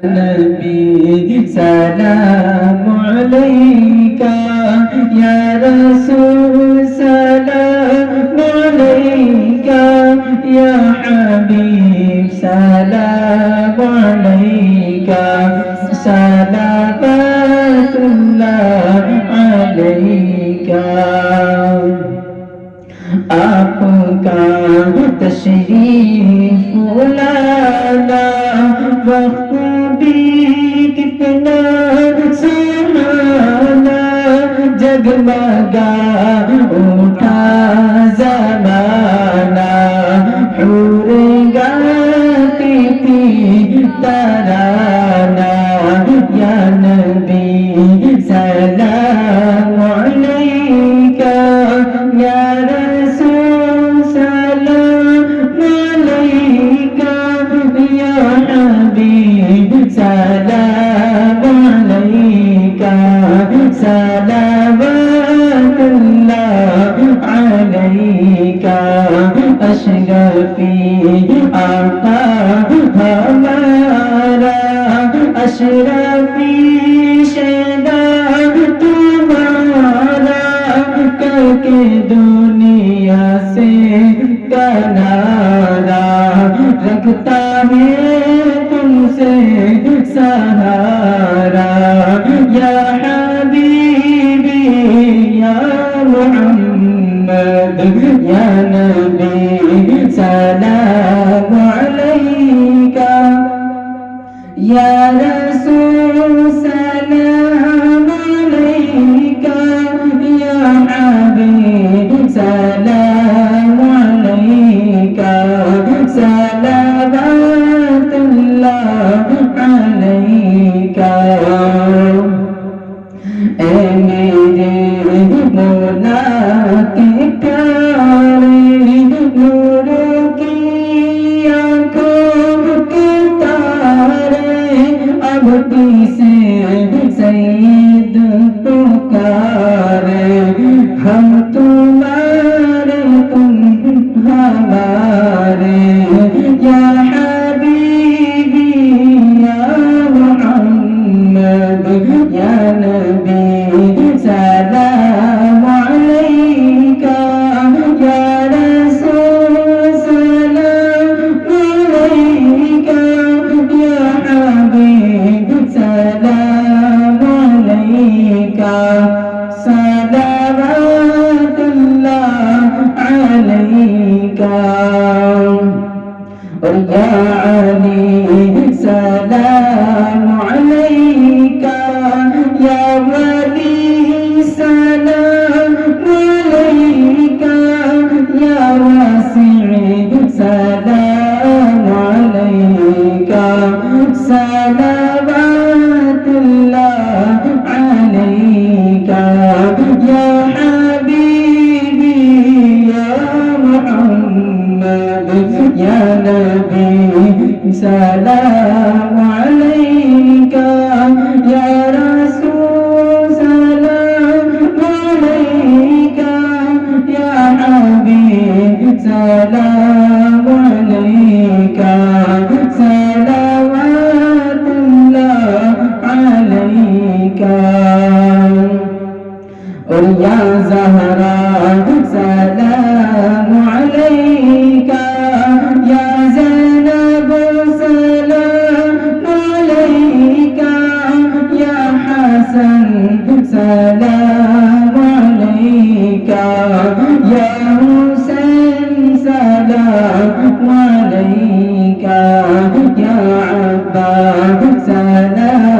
नबी सलाम अलैका या रसूल सलाम अलैका या हबीब सलाम अलैका सलावतुल्लाह अलैका। आपका तशरीफ लाना वक्त भी कितना सुहाना, जगमगा उठा ज़माना, हूर गाती थी तराना। या नबी सलाम अलैका या रसूल सलाम अलैका या हबीब सलाम अलैका सलावतुल्लाह अलैका। अशरफी आका हमारा अशरफी शहदा तुम्हारा, करके दुनिया से किनारा, रखता है तुमसे सहारा। या हबीबी या मोहम्मद या नबी सलाम अलैका या रसूल सलाम अलैका या हबीब सलाम अलैका सलावतुल्लाह अलैका। ऐ मेरे मौला के प्यारे नूर की आँखों के तारे, अब से सईद पुकारे, हम तुम्हारे तुम हमारे। या हबीबी या मोहम्मद या नबी सलाम अलैका या रसूल सलाम अलैका या हबीब सलाम अलैका सलावतुल्लाह अलैका। और या अली सलाम अलैका या वली सलाम अलैका या वासिअ सलाम अलैका सलावतुल्लाह अलैका। या हबीबी या मोहम्मद या नबी सलाम अलैका या रसूल सलाम अलैका या हबीब सलाम अलैका सलावतुल्लाह अलैका। और या ज़हरा सलाम अलैका या ज़ैनब सलाम अलैका या हसन सलाम अलैका या हुसैन सलाम अलैका या अब्बास सलाम